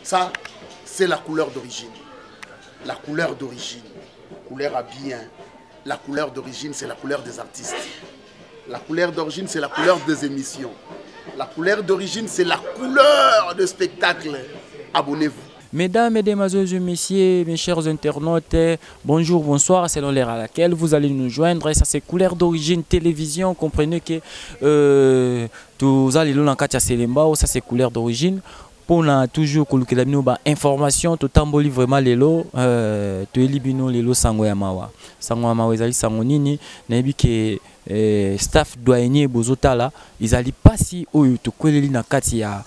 Ça, c'est la couleur d'origine. La couleur d'origine. Couleur habillée. La couleur d'origine, c'est la couleur des artistes. La couleur d'origine, c'est la couleur des émissions. La couleur d'origine, c'est la couleur de spectacle. Abonnez-vous. Mesdames, mesdemoiselles, messieurs, mes chers internautes, bonjour, bonsoir, selon l'heure à laquelle vous allez nous joindre. Ça c'est Couleur d'origine télévision. Comprenez que tous allez l'on ça c'est Couleur d'origine. Pour toujours que la information, tout tamboli vraiment lelo, tu elibino lelo sangoyamawa. Sangoyamawa ezali sangonini, nebi ke staff douanier bozotala, ils allaient passer au to kweleli na kati ya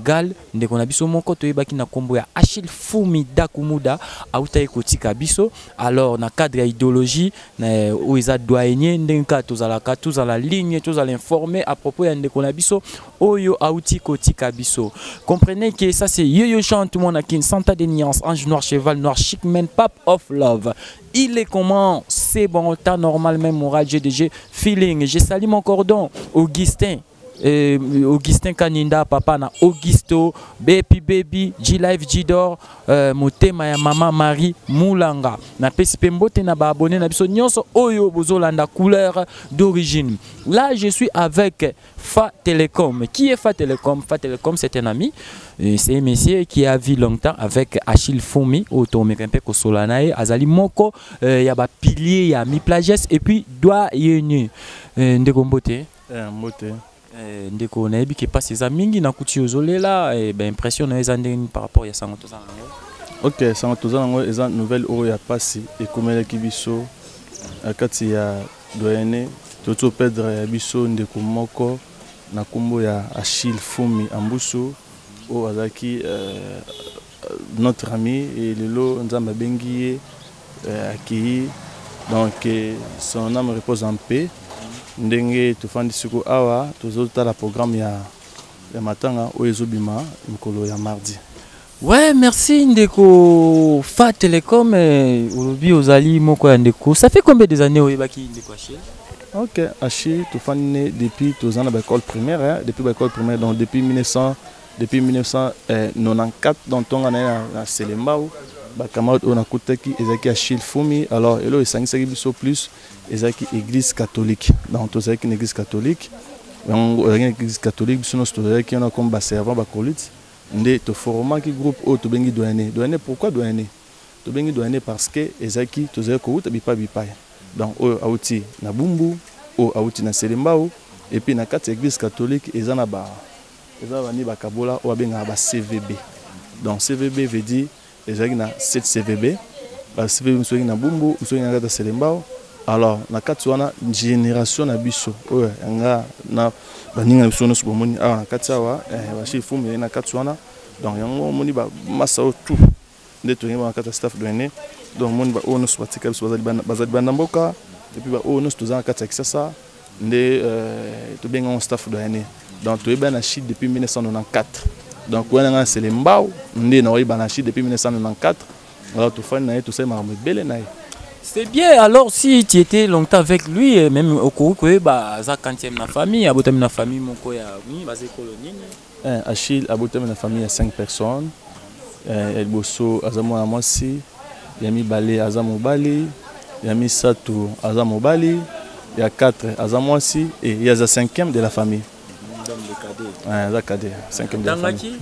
gal, ndeko na biso moko to yebaki na kombo ya Achille Fumi Dakumuda, auta ekotika biso. Alors na cadre ya idéologie na oiza douanier ndenka tozalaka tozala ligne tozala informer à propos ya ndeko na biso oyo auti kotika biso. Comprenez que ça c'est Yo-Yo Chant, tout le monde a qui Santa de nuances, ange noir, cheval noir, chic man, pap of love. Il est comment? C'est bon, temps normal, même moral, GDG, feeling. J'ai sali mon cordon, Augustin. Augustin Kaninda, papa na Augusto, Baby, G-Live, G-Dor, Motema ya Mama Marie Moulanga. Na Pesipembote na ba abonné na biso nyonso oyo bozolanda couleur d'origine. Là, je suis avec Fa Télécom. Qui est Fa Télécom? Fa Télécom, c'est un ami. C'est un monsieur qui a vécu longtemps avec Achille Fumi, Automekempe Kosolanae, Azali Moko, ya ba pilier, ya mi plages, et puis doit yenu. Ndekombote. Mbote. Ndeko na yebi ke passe za mingi na kuti ozolela et ben impression na ezandeni par rapport ya sango tozana ngo. OK, sango tozana ngo eza nouvelle oyo ya passe et komela kibiso akati ya doyene toto pedre ya biso ndeko moko na kombo ya Achille Fumi Ambusu o azaki notre ami et lelo nzamba bengiye aki donc son âme repose en paix. Ndenge tofandi siko awa tozotala programme ya matanga oyezobima mukolo ya mardi. Ouais, merci ndeko Fa Télécom olobi ozali moko ya ndeko. Ça fait combien de années oyebaki ndeko Achille? OK, Achille tofandi depuis tozana ba école primaire, depuis ba école primaire donc depuis 1994 donc tonga na Selembao. Ba camarade on a kutaki ezaki Achille Fumi. Alors elo esangisaki biso plus ezaki église catholique. Donc tozaki une église catholique. Donc église catholique biso no tozaki on a comme ba servant ba colite. Ndé to formaki groupe o to bengi douanier. Douanier pourquoi douanier? To bengi douanier parce que ezaki tozaki ko uta bipa bipa. Donc o auti na Bumbu, o auti na Selembao et puis na quatre église catholique ezana ba ni ba kabola o benga ba CVB. Donc CVB veut dire ezaki na 7 CVB, ba CVB soki na Bumbu, soki na kata Selembao. Alors na kati wana génération na biso oyo nga na baninga biso no subomoni awa na kati awa ba chef Fumi na kati wana. Donc yango moni ba massa tout nde to ngeba na kati staff douanier. Donc moni ba ono subatika biso bazali bandamboka et puis ba ono tozana kati ya Kisasa nde to benga on staff douanier. Donc to eba na Chine depuis 1994. Donc on a Selembao nde na oyiba na Chine depuis 1994. Alors to fani na tout ça ma belle na. C'est bien. Alors si tu étais longtemps avec lui même au Kourou ba za quantième na famille, abotam na famille moko ya oui, basé colonie. Achille abotam na famille à 5 personnes. El Bosso azamo na mwasi, yami Balé azamo Bali, yami Satou azamo Bali, il y a 4 azamwasi et il y a 5e de la famille. La cadet, 5e de la famille.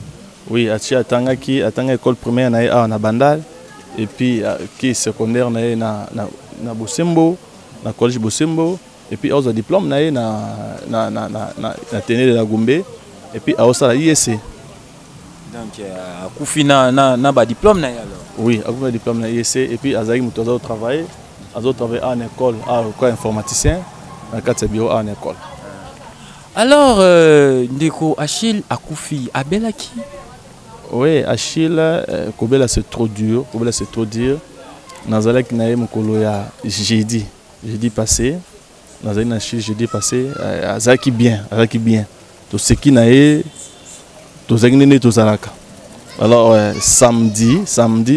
Oui, Tangaki, atanga école primaire na Bandal et puis qui secondaire na Bosembo, na collège Bosembo et puis au diplôme na Téné de la Gombe et puis à la ISC. Donc Koufina na ba diplôme na alors. Oui, à diplôme na ISC et puis Azaï Moutozo travailler, en école quoi informaticien, dans quatre bureaux en école. Alors, Ndeko Achille Akoufi, Abelaki? Oui, Achille, Kobela c'est trop dur. Kobela c'est trop dur. Nazalek nae mokolo ya jeudi passé. Nazalek na Achille jeudi passé. Azaki bien. To seki nae, to zagnene to zalaka. Alors samedi,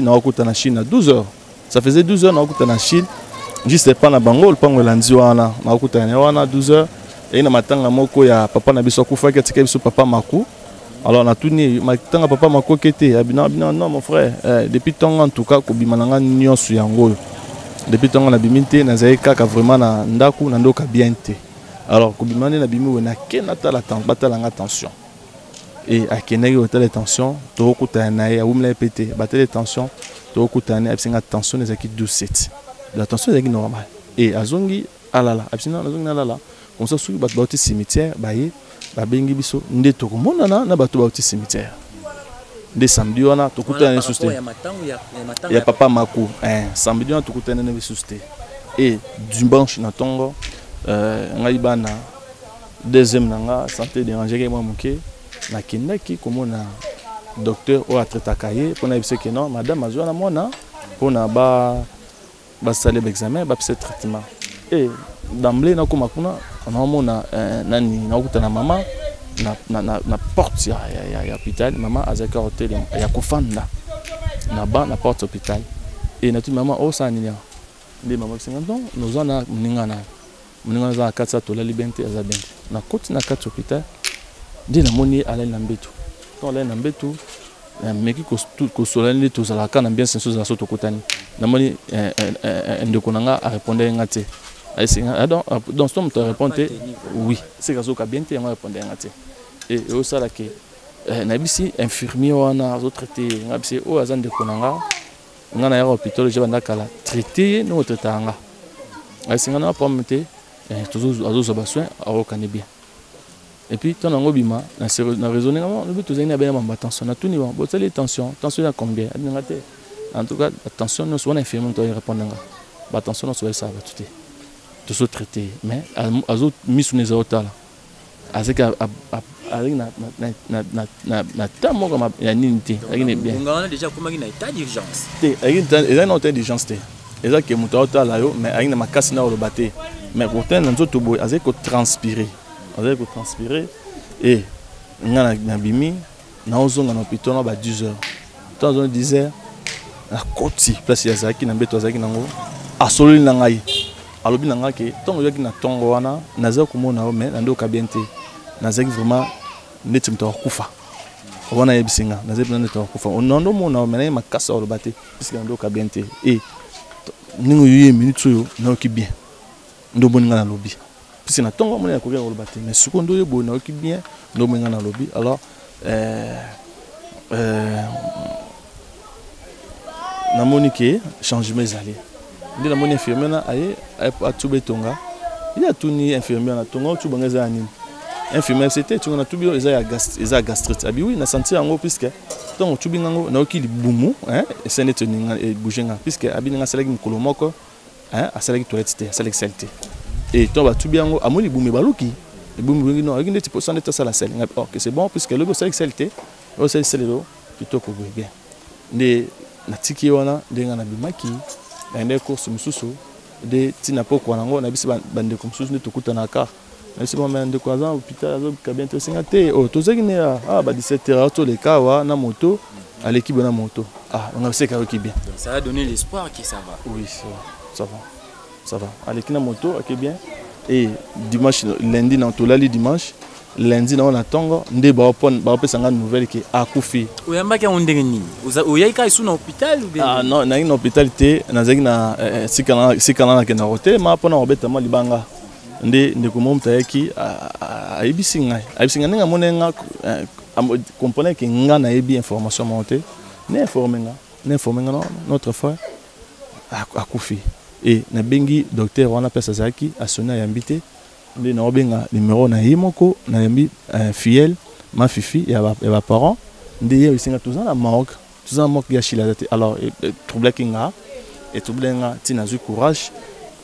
na okuta na Chine à 12h. Ça faisait 12h na okuta na Chine. Juste pas na bango, le pango landi wana. Na okuta na wana 12h. Et na matanga moko ya papa na biso kufa ki atika biso papa Maku. Alors on a tourné, tant papa m'a coquetté, non mon frère, depuis tant en tout cas kobimananga nyon su yango. Depuis tant on a bimité na zaika ka vraiment na ndaku na ndoka bien té. Alors kobimane na bimi wena kenata la temps batalanga tension. Et à kenegi hôtel tension, to kutana ya umla pété, batele tension, to kutana absinga tension ezaki 12-7. La tension ezaki normale. Et azongi alala, absinga azongi alala. Comme ça, sur le bâti cimetière, babengi biso ndeto komonana na bato bauti cimetière. Des samedi wana tokuta na susté. Ya papa Makou, samedi wana tokuta na susté. Et dimanche na tongo ngai bana deuxième nanga santé déranger moi muké na kindaki komona docteur o atretaka ye pona bise que non madame azwana mona pona ba salle d'examen ba pse traitement. Et d'emblée na komakuna on a nani na okutana mama na porte ya hôpital mama azaka hotel ya kofanda na ba na porte hôpital et na tout maman o sa ninya ndi mama singa nous on a mningana za katsa to la libente azabende na koti na katsa hôpital ndi na moni ala na mbetu quand ala na mbetu meki ko solani to zala kana bien senso za soto kotani na moni ndeko nanga a répondre ngate. Donc, si on te répond, oui, c'est que ça bien été, on répond. Et au salaire que n'abisi infirmier on a traité, n'abisi au hasard de Konanga, on a un hôpital, je vais kala traité nous traitanga. C'est qu'on a pas mettre toujours à d'autres besoins à reconnaître bien. Et puis ton ango bima, na raisonnement, le but tous bien attention, na tout niveau, bon c'est les tensions à combien? En tout cas, attention nous soit infirmier on répondre. Attention nous soit ça va tout. De se traiter, mais à autres mis sous les autres là, avec na tamo comme ya ninité, avec bien. On a déjà comme un état d'urgence. Avec un état d'urgence té. Et ça que mon autre là yo, mais avec ma casse na le batté. Mais pourtant dans autres boy, avec que transpirer, et ngana na bimi, na ozonga na hôpital na ba 10 heures. Tant on 10 heures, na koti place ya zaki na beto zaki nango, asoli na ngai. Alobi nanga ke tongo yoki na tongo wana naza komona mais na ndoka bien te naza vraiment neti mto kufa wana yebisinga naza bien neti kufa onondo mona mais na makasa olobate puisque na ndoka bien te et ningo yé minute yo na oki bien ndo boninga na lobi puisque na tongo mona ko olobate mais suko ndo yebo na oki bien ndo boninga na lobi alors na monique changement ezali ndi na moni infirmière na aye a tubé tonga il y a tout ni infirmière na tonga tu banga za nini infirmière c'était tu na tubi eza gastrite abi oui na sentir yango puisque donc tu bingango na okili bumu et c'est net ninga et bougenga puisque abi ninga salaki mukolo moko a salaki toilette te salaki saleté et to ba tubi yango amoni bumu baluki bumu bingi no nginde tipo santé ça la sel OK c'est bon puisque le salaki saleté o salaki selelo kitoko bien ndi na tiki wana ndenga na bimaki na course mususu de tina poko nango na bisi bande comme mususu ne tokuta na car na bisi ba mende ko azan hôpital azo ka bien te singate o tozaki ne ba 17h to le kawa na moto à l'équipe na moto on a c'est qui bien ça a donné l'espoir que ça va. Oui ça va à l'équipe na moto OK bien et dimanche lundi na tolali dimanche lundi na tongo nde ba pesa nga nouvelle ki akufi oyambaki on ndenge nini oyaka isu na hôpital ou bien non na une hôpital te na zaki na sikana na kena hotel ma pona obeta ma libanga nde ko mom tayaki ayibisinga ninga monenga comprendre que nga na yebi information monter ne informer nga notre frère akufi et na bengi docteur wana pesa zaki asona yambité ndi na obenga numéro na yimoko na yambi fiel ma fifi ya ba parents ndi ye isinga tuzana Maroc ya Chilazate alors trouble kinga et trouble nga tina zu courage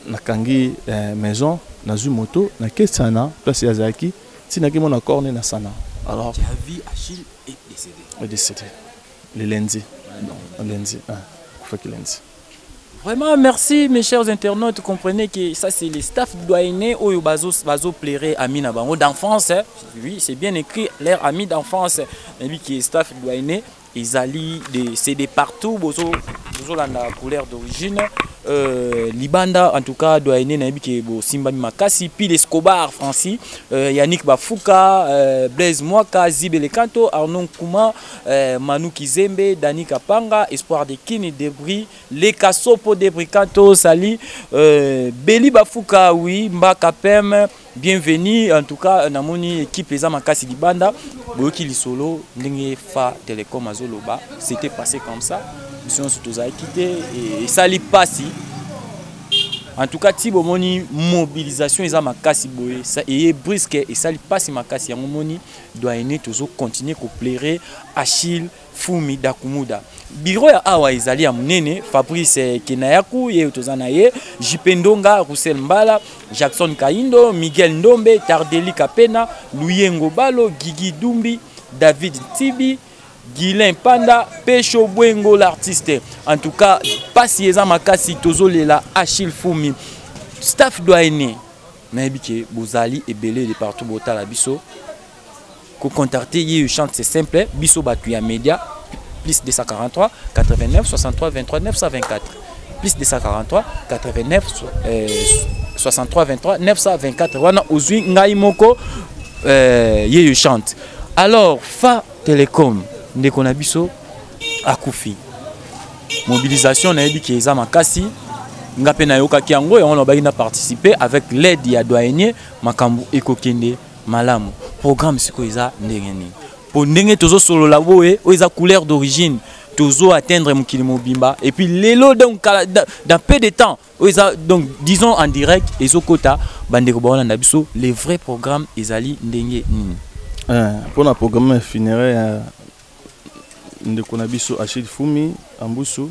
na kangi maison na zu moto na kesana place ya zaki tina ki mon accord na sana alors Javi Achille est décédé le lundi lundi lundi. Vraiment, merci mes chers internautes. Comprenez que ça c'est les staff douaniers ou bazo plairait amis d'enfance. Oui, c'est bien écrit, leur ami d'enfance. Et puis qui est staff douanier, ils allient c'est des partout, la couleur d'origine. Libanda en tout cas doit aider Naibiki Simba Makasi, Pile Escobar, Francis, Yannick Bafuka, Blaise Mwaka, Zibele Kanto, Arnon Kouma, Manu Kizembe, Dani Kapanga, Espoir de Kini, Debris, Les Kasopo, Debris Kanto, Sali, Beli Bafuka, oui, Mbaka Pem, bienvenue en tout cas, Namoni équipe les Amakasi Libanda, Boyoki Lisolo, Ndenge Fa Télécom Azoloba, c'était passé comme ça. Nous sommes quitté et ça n'est pas si. En tout cas, Tibo Moni mobilisation ils ont makasi boye ça et brisque et ça n'est pas si makasi Moni doit aider toujours continuer à plaire Achille Fumi Dakumuda. Bureau ya awa izali ya munene Fabrice Kenayaku ye tozanaye Jipendonga Roussel Mbala Jackson Kaindo Miguel Ndombe Tardeli Kapena Luyengo Balo Gigi Dumbi David Tibi Guilain Panda, Pécho Bwengo l'artiste. En tout cas, pas si les amakasi tozolela Achille Fumi. Staff doit aider. Naibike Bozali et Belé de partout Bota la Bisso. Ko contacter y chante c'est simple. Bisso Batuya Média plus 243 89 63 23 924. Plus 243 89 63 23 924. Wana Ozui Ngai Moko y chante. Alors Fa Télécom Ndeko na biso akufi mobilisation na yebi ki eza makasi ngape na yoka ki yango et on a participer avec l'aide ya douanier makambu ekokende malamu programme siko eza ndengeni pour ndenge tozo solo la boé o eza couleur d'origine tozo atteindre mukili mobimba et puis lelo donc dans peu de temps o eza donc disons en direct ezokota bandeko baona na biso les vrais programmes ezali ndenge nini pour le programme funéraire ndeko na biso Achille Fumi Ambusu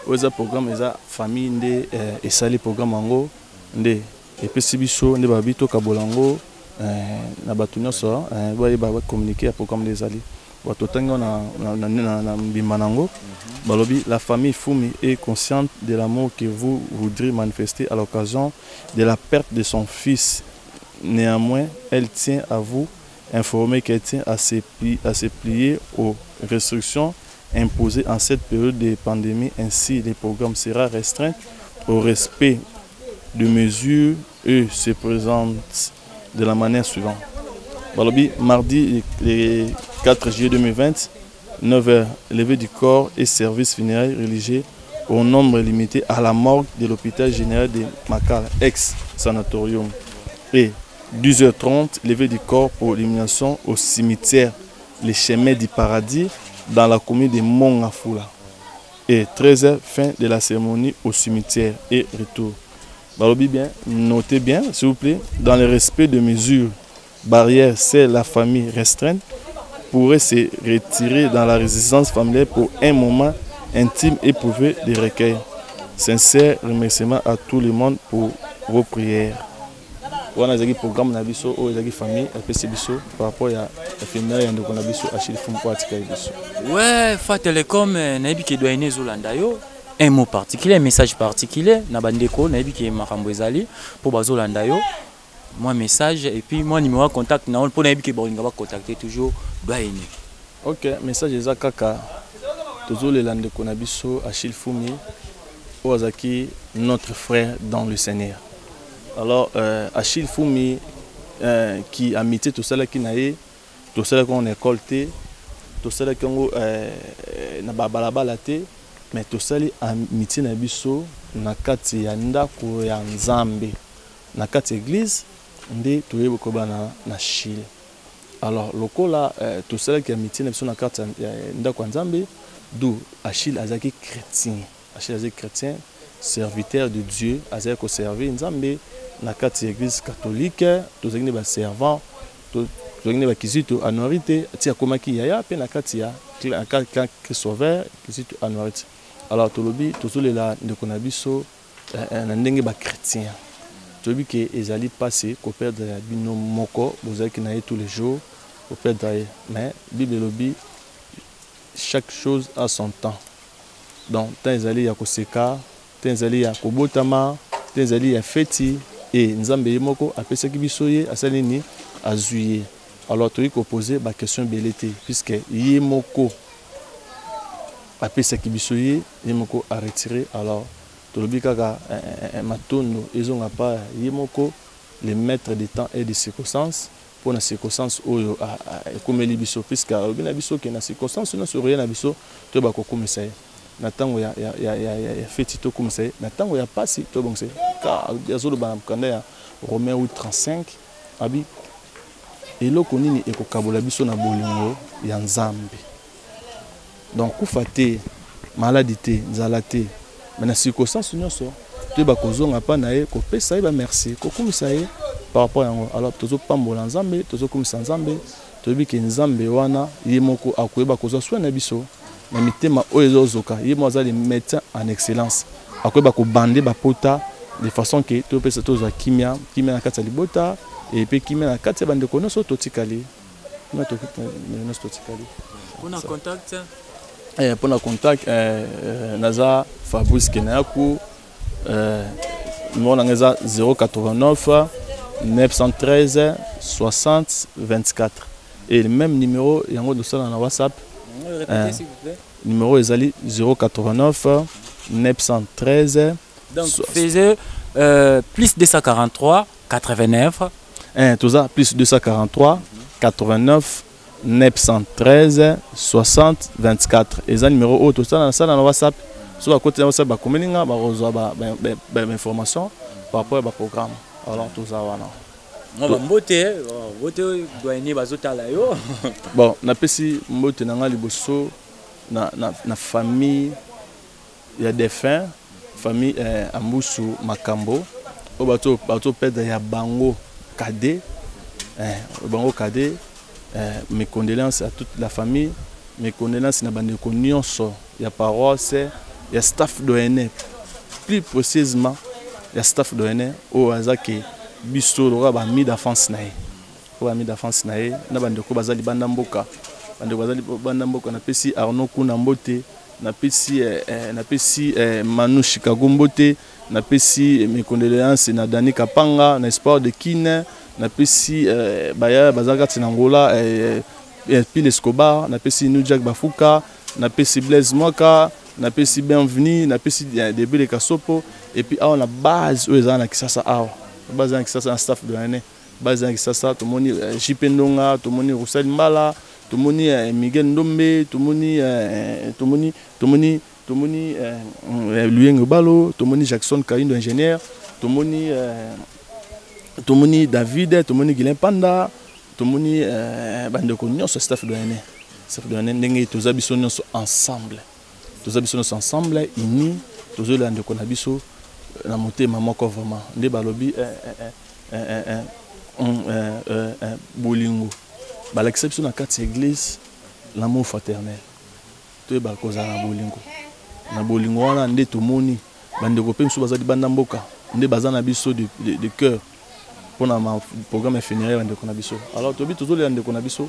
oza programme eza famille nde esali programme ango nde epesi biso nde babito kabolango na bato nyonso ba communiquer à programme des ali bato tango na mbimba nango balobi la famille Fumi est consciente de l'amour que vous voudrez manifester à l'occasion de la perte de son fils. Néanmoins, elle tient à vous informer qu'elle tient à se plier aux restrictions imposées en cette période de pandémie. Ainsi, le programme sera restreint au respect de mesures et se présente de la manière suivante. Balobi, mardi, le 4 juillet 2020, 9h, levée du corps et service funéraire religieux au nombre limité à la morgue de l'hôpital général de Makala, ex-sanatorium. Et 12h30, levée du corps pour l'élimination au cimetière Les Chemins du Paradis dans la commune de Mongafula. Et 13h, fin de la cérémonie au cimetière et retour. Balobi bien, notez bien, s'il vous plaît, dans le respect de mesures barrières, c'est la famille restreinte pourrait se retirer dans la résidence familiale pour un moment intime éprouvé de recueil. Sincère remerciement à tout le monde pour vos prières. On a un programme na biso o ezaki famille apesi biso par rapport à éphémère yando na biso Achille Fumi pour atika biso. Ouais, Fa Télécom na bi ke doyene zolanda yo un mot particulier, un message particulier na bandeko na bi ke makambo ezali pour bazolanda yo. Moi message et puis moi numéro de contact na on pour na bi ke bolinga ba contacter toujours doyene. OK, message eza kaka tozolelanda ko na biso Achille Fumi o azaki notre frère dans le Seigneur. Alors, Achille Fumi, qui a mité tout ça qui naïe, tout ça qu'on est colté, tout ça qu'on n'a pas balabalaté, mais tout ça a mité nabiso, na kati ya ndako ya Nzambe, na kati église, ndé tuye bokoba na Chile. Alors, lokola tout ça qui a mité nabiso na kati ndako ya Nzambe, d'où Achille azaki chrétien, Achille azaki chrétien, serviteur de Dieu, azaki servir Nzambe. Na kati église catholique, tous les servants, tous les kizito anorité, tia komaki yaya pe na kati ya clan sauveur kizito anorité. Alors tolobi tozole la ndeko na biso na ndenge ba chrétien. Tolobi que ezali passé ko perdre bino moko, bozaki na tous les jours, ko perdre mais Bible lobi chaque chose a son temps. Donc tant ezali ya koseka, tant ezali ya kobotama, tant ezali ya feti. Et Nzambe moko apesaki biso ye asalini azuye. Alors tu poser ba question belete puisque ye moko apesaki biso ye moko a retiré. Alors tolobi kaka matondo ezonga pa ye moko le maître des temps et des circonstances pour la circonstance oyo ekomeli biso puisque alobi na biso ke na circonstance no sur rien na biso to ba kokomisa ye na tango ya feti to komisa ye na tango ya pasi to bongse ka azolo ba kanda ya Romain 8:35 abi eloko nini ekokabola biso na bolingo ya Nzambe. Donc kufa te maladie te nzala te mais na circonstance nyonso to ba kozonga pa na ye kopesa ye ba merci kokomisa ye par rapport yango. Alors tozo pambola Nzambe tozo komisa Nzambe tobi ke Nzambe wana ye moko akoyeba kozwa soin na biso na mitema oyo ezozoka ye mo azali médecin en excellence akoyeba kobande bapota de façon que to pesa tozwa kimia na kati ya libota et puis kimia na kati ya bandeko nyonso totikali na nyonso totikali. On a contact pour le contact naza Fabrice Kenayaku numéro nangeza 089 913 60 24 et le même numéro yango de ça dans WhatsApp. Répétez s'il vous plaît. Numéro ezali 089 913 donc faisait plus 243 89 tout ça plus 243 89 913 60 24 et ça numéro au tout ça dans WhatsApp sur à côté de WhatsApp ba komelinga ba reçoit ba information par rapport à programme. Alors tout ça voilà. On va mbote doit ni bazotala yo. Bon na pesi mbote nanga liboso na famille il y a des fins famille Ambusu Makambo au bateau pède ya bango cadet mes condoléances à toute la famille, mes condoléances à bandeko nyonso ya paroisse ya staff d'ONE plus précisément ya staff d'ONE au azaki biso lora ba mi d'enfance nae ko ba mi d'enfance nae na bandeko bazali banda mboka na pesi Arnaud Kuna Mbote na pesi Manu Chicago Mbote na pesi mes condoléances na Dani Kapanga na espoir de Kine na pesi baya bazaka tinangola Pile Escobar na pesi New Jack Bafuka na pesi Blaise Mwaka na pesi Bienvenue na pesi début de Kasopo et puis on a base aux ana Kisasa base ana Kisasa staff de l'année base ana Kisasa to moni JP Ndonga to moni Roussel Mbala to moni Miguel Ndombe to moni Luyengo Balo to moni Jackson Kaindo ingénieur to moni David to moni Guilain Panda to moni bandeko nyonso staff de l'année ndenge toza biso nyonso ensemble ini tozo la ndeko na biso na motema moko vraiment nde balobi bolingo balakisa biso na kati église l'amour fraternel to ba koza na bolingo wana nde tomoni bandeko pe biso bazali banda mboka nde bazana biso de cœur pour na programme funéraire bandeko na biso. Alors tobi tozo la ndeko na biso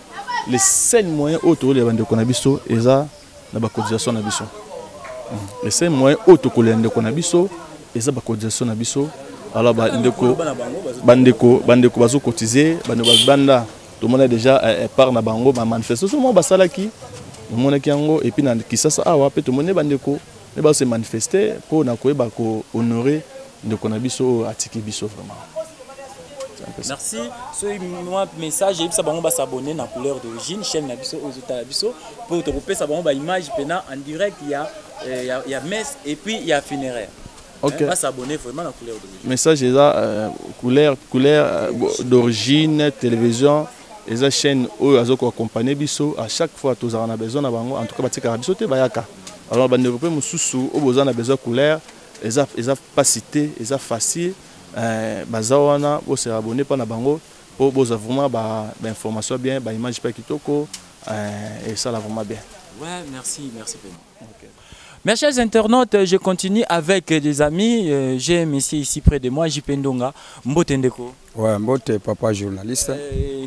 les seuls moyens auto les bandeko na biso eza na ba cotisation na biso. Les seuls moyens auto kolia ndeko na biso eza ba cotisation na biso. Alors bandeko bazo cotiser bandeko banda tout le monde déjà par na bango ba manifestation mo basalaki mona kiango et puis na Kisasa awa pe tout le monde bandeko ne ba se manifester pour na koyeba ko honorer ndeko na biso atiki biso vraiment. Merci. Ce message et ça va s'abonner na couleur d'origine chaîne na biso biso pour te couper ça va image pena en direct il y a messe et puis il y a funéraire. OK. On va s'abonner vraiment na couleur d'origine. Message est là couleur d'origine télévision et la chaîne où azoko accompagner biso à chaque fois tous on a besoin na bango en tout cas batika biso te bayaka. Alors ba développer mususu au besoin na besoin couleur et ça pas cité et ça facile bazawana bo se abonner pa na bango pour boza vraiment ba information bien ba image pas kitoko et ça là vraiment bien. Ouais, merci vraiment. OK. Mes chers internautes, je continue avec des amis. J'ai monsieur ici près de moi, JP Ndonga, Mbote Ndeko. Ouais, Mbote papa journaliste.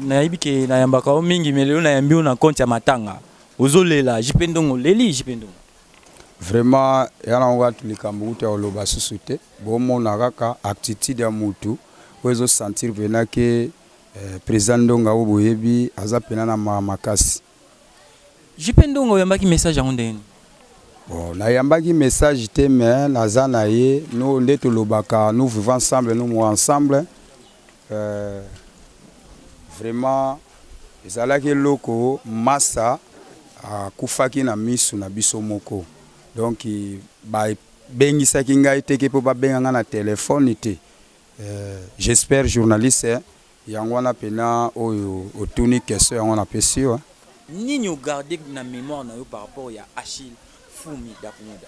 Naibi ke na yambaka o mingi meleo na yambi na compte ya matanga. Ozolela JP Ndongo leli JP Ndongo. Vraiment yana nga tulikambu te oloba susute. Bomo na kaka attitude ya mutu. Ozo sentir vena ke président Ndonga oboyebi aza pena na makasi. JP Ndongo yambaki message ya ndeni. Bon, nayambaki message te mais naza na ye nous nde tolobaka nous vivons ensemble nous mourons ensemble. Vraiment ezalaki loko massa akufaki na misu na biso moko. Donc ba bengisaki ngai te ke po ba benga na téléphone te. J'espère journaliste yango wana pena oyo otuni question yango na pesio. Nini garder na mémoire na yo par rapport ya Achille Fumi Dakunuda?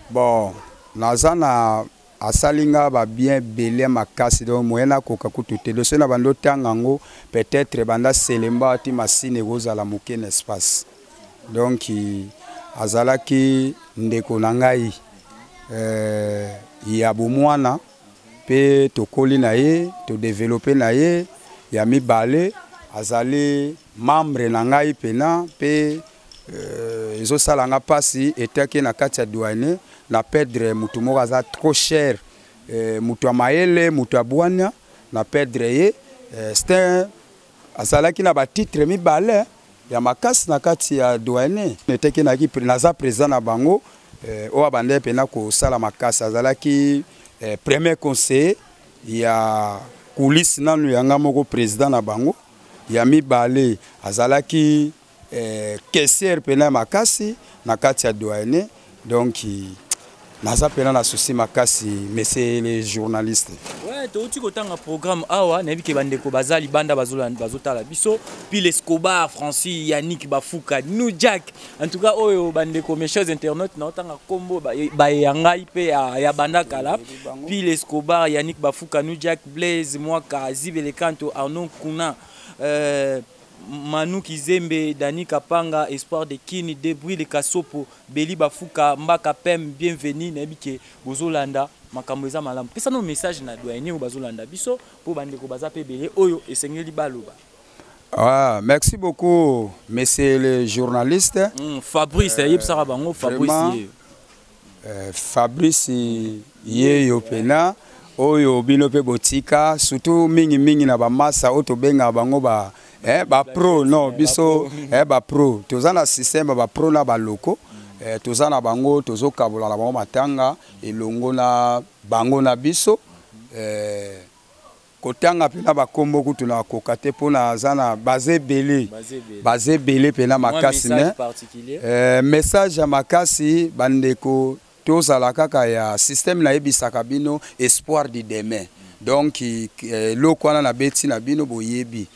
Bon, nazana asalinga ba bien belé makasi donc moyena koka kututé le sena bando tangango peut-être banda selemba ti masine goza la moke espace. Donc azalaki ndeko nangai ya bomwana pe tokoli na ye to développer na ye ya mibale azali membre nangai pena pe ezo salanga pasi etaki na kati ya douane na perdre mutu moko aza trop cher mutu amaele mutu abwana na perdre ye c'est azalaki na ba titre mibale ya makasi na kati ya douane etaki na ki naza président na bango o abande pena ko sala makasi azalaki premier conseiller ya coulisse nanu yanga moko président na bango ya mibale azalaki caissière pena makasi na kati ya douane donc naza pena na souci makasi monsieur les journalistes. Ouais, tu kotanga programme awa na bike bandeko bazali banda bazotala biso puis Escobar Francis Yannick Bafuka nous Jack en tout cas oyo bandeko mes chers internautes na otanga kombo ba yangai pe ya banda kala puis Escobar Yannick Bafuka nous Jack Blaise Mwaka Zibele Kanto Arnaud Kuna Manu Kizembe, Dani Kapanga, Espoir de Kini, Debris de Kasopo, Beli Bafuka, Mbaka Pem, bienvenue, Nebike, Bozolanda, Makamweza Malam. Et ça, nos messages na douane ou Bazolanda Biso, pour Bandeko Bazape Bele, Oyo et Seigneur Baloba. Ah, merci beaucoup, messieurs les journalistes. Fabrice, Yepsarabango, Fabrice. Fabrice, Yeyo Pena, Oyo Binope Botika, surtout Mingi na Bamasa, Oto Benga Bango ba. Ba pro non biso ba pro tozana système ba pro na ba loko tozana bango tozo kabola la bango matanga elongo na bango na biso kotanga pena ba kombo kutu na kokate pona zana basé belé pena makasi ne message ya makasi bandeko tozala kaka ya système na ebisaka bino espoir du demain donc loko na beti na bino boyebi.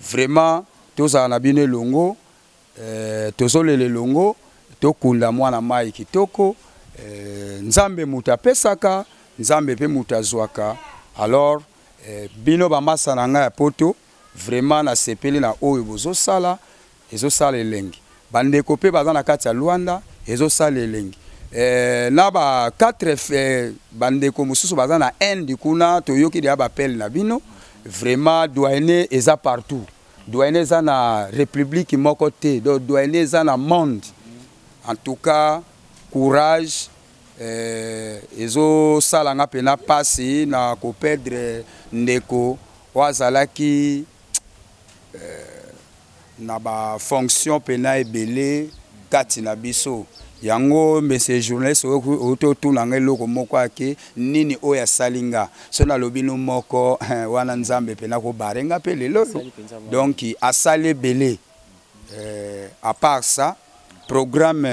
Vraiment, tous en abine longo, tous les longo, tokunda mwana mai kitoko, nzambe muta pesaka, nzambe pe muta zwaka. Alors, bino ba masa na nga ya poto, vraiment na sepeli na oyo bozo sala, ezo sala elengi. Bande kope baza na kati ya Luanda, ezo sala elengi. Na ba 4 bande ko mususu baza na Inde kuna toyoki dia ba appel na bino. Vraiment douane eza partout douane eza na république moko te donc douane eza na monde en tout cas courage ezo salanga pena pasi na ko perdre ndeko wazalaki na ba fonction pena ebele kati na biso yango monsieur journaliste oto tunanga eloko moko ake nini oya salinga so na lobino moko wana nzambe pena ko barenga pe lelo donc asale belé à part ça programme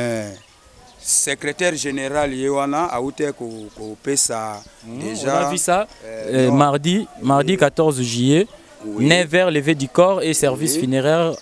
secrétaire général yewana a outé ko pesa déjà on a vu ça mardi 14 juillet 9h levé du corps et service funéraire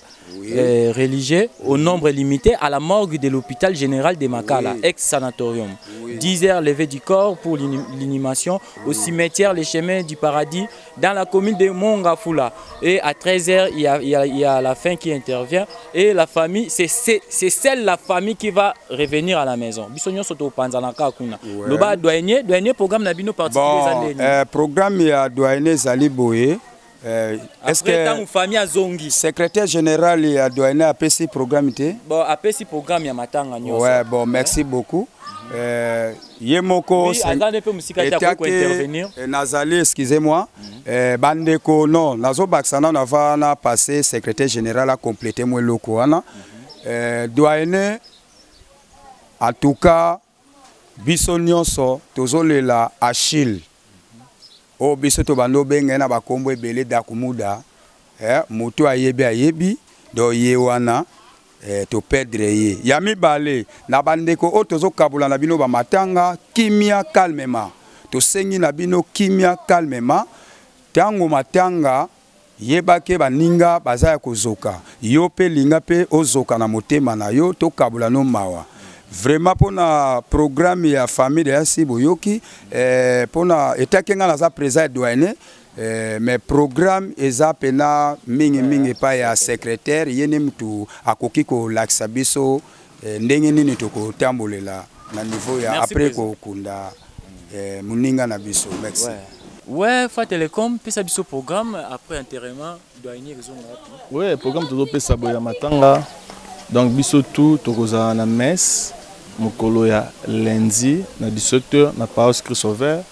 religieux au nombre limité à la morgue de l'hôpital général de Makala, ex-sanatorium. 10h levé du corps pour l'inhumation au cimetière Les Chemins du Paradis dans la commune de Mongafula. Et à 13h, il y a la fin qui intervient. Et la famille, c'est celle la famille qui va revenir à la maison. Bisogno soto panzanaka kuna. Loba douanier programme nabino particulier programme ya douanier Zaliboye. Est-ce que famille a zongi secrétaire général a douane a PC programme té bon a PC programme ya matanga nyoso ouais bon merci beaucoup yemoko azane pe musika ta ko intervenir nazali excusez-moi bandeko non nazo baksana na va na passer secrétaire général a compléter moi loko wana douane En tout cas, biso nyonso tozolela Achille. O biso to bando benga na bakombo ebele dakumuda. Moto ayebi do yewana to perdre ye. Yami bale na bandeko o tozo kabula na bino ba matanga kimia calmement. To sengi na bino kimia calmement. Tango matanga yebake baninga bazaya kozoka. Yo pe linga pe ozoka na motema na yo to kabula no mawa. Vraiment pour na programme ya famille ya Siboyoki pour na etakenga na za président douane mais programme eza pena mingi pa ya secrétaire yene mtu akoki ko laksa biso ndenge nini to ko tambolela na niveau ya après ko kunda muninga na biso. Merci. Ouais, Fa Telecom pesa biso programme après enterrement douanier raison rapide. Ouais, programme todo pesa boya matanga. Donc biso tout tokoza na messe mokolo ya lundi na 17h na paroisse Christ Sauveur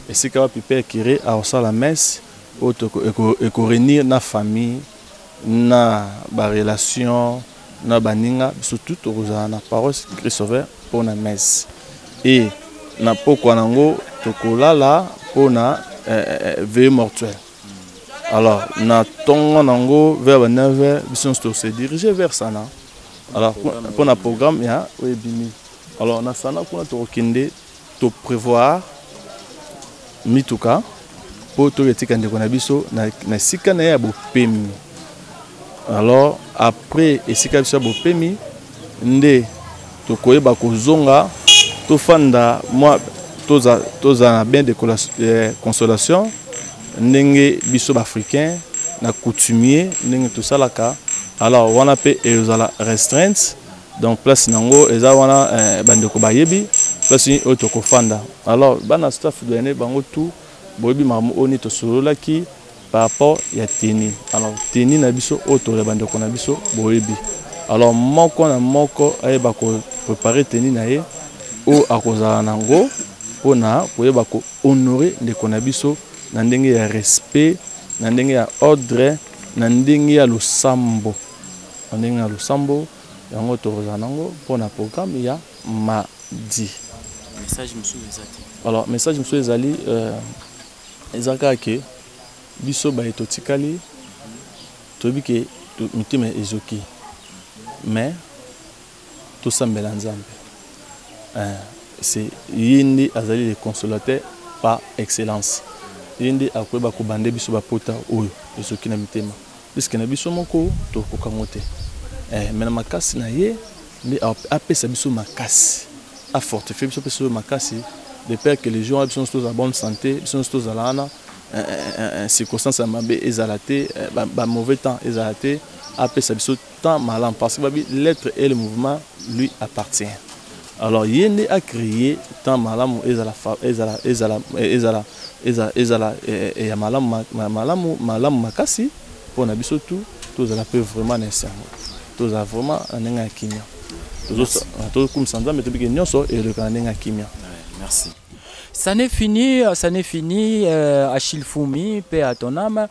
et c'est quand piper kiré à la messe eko réunir na famille na ba relation na baninga surtout tokoza na paroisse Christ Sauveur pour na messe et na poko nango tokolala pour na veille mortuaire. Alors na tongo nango vers 9h biso se diriger vers ça na. Alors pour le programme il y a bimi. Alors na sana pour to kinde to prévoir mituka pour to etika ndeko na biso na sika na ya bopemi. Alors après esika biso bopemi nde to koyeba kozonga to fanda moi toza na bien de consolation ndenge biso africain na coutumier ndenge to salaka. Alors wana pe ezala restreinte donc place nango eza wana bandeko bayebi place otoko fanda. Alors bana staff douanier bango tout boyebi mamu oni to sololaki par rapport ya teni. Alors teni na biso otore bandeko na biso boyebi. Alors moko na moko ayeba ko préparer teni na ye o akozala nango pona koyeba ko honorer ndeko na biso na ndenge ya respect na ndenge ya ordre na ndenge ya losambo. Ndenge ya losambo yango tokoza nango pour na programme ya mardi. Message monsieur ezali. Alors message monsieur ezali ezaka ke biso ba etotikali tobike mitime ezoki mais to sambela nzambe. C'est yindi azali le consolateur par excellence. Yindi akweba ko bande biso ba pota oyo ezoki na mitema. Puisque na biso moko to kokangote. Mais na makasi na ye ni apesa biso makasi a fortifier biso biso makasi de peur que les gens sont tous en bonne santé, sont tous à l'ana circonstances mabe ezalate ba mauvais temps ezalate apesa biso temps malam parce que l'être et le mouvement lui appartient. Alors yende a créé temps malam ezala et malam makasi pour na biso tout ça peut vraiment nécessairement tout ça vraiment en kimia tout comme ça mais depuis que nyonso et le kanenga kimia. Merci. Ça n'est fini, Achille Fumi, paix à ton âme,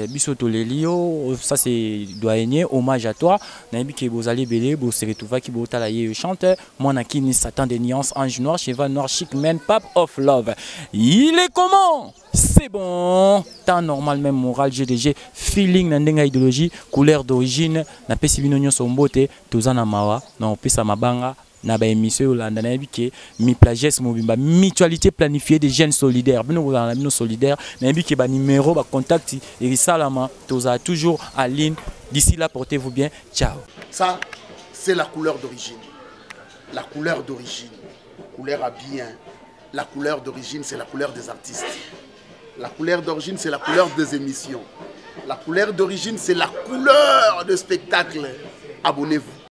Bisoto Lelio, ça c'est douanier, hommage à toi. Nabi qui vous allez belé, vous serez tout va qui vous talaye chanteur, mon akini Satan des nuances, ange noir, cheval noir, chic man, pape of love. Il est comment? C'est bon, temps normal même moral, GDG, feeling, nandenga idéologie, couleur d'origine, na pesibino son beauté, tozana mawa, non pesa mabanga. Na ba émission Hollande na biki mi plages mobimba mutualité planifiée des jeunes solidaires bino ko na bino solidaire na biki ba numéro ba contact et salama toza toujours en ligne. D'ici là portez-vous bien, ciao. Ça c'est la couleur d'origine. La couleur d'origine, couleur à bien. La couleur d'origine c'est la couleur des artistes. La couleur d'origine c'est la couleur des émissions. La couleur d'origine c'est la couleur de spectacle. Abonnez-vous.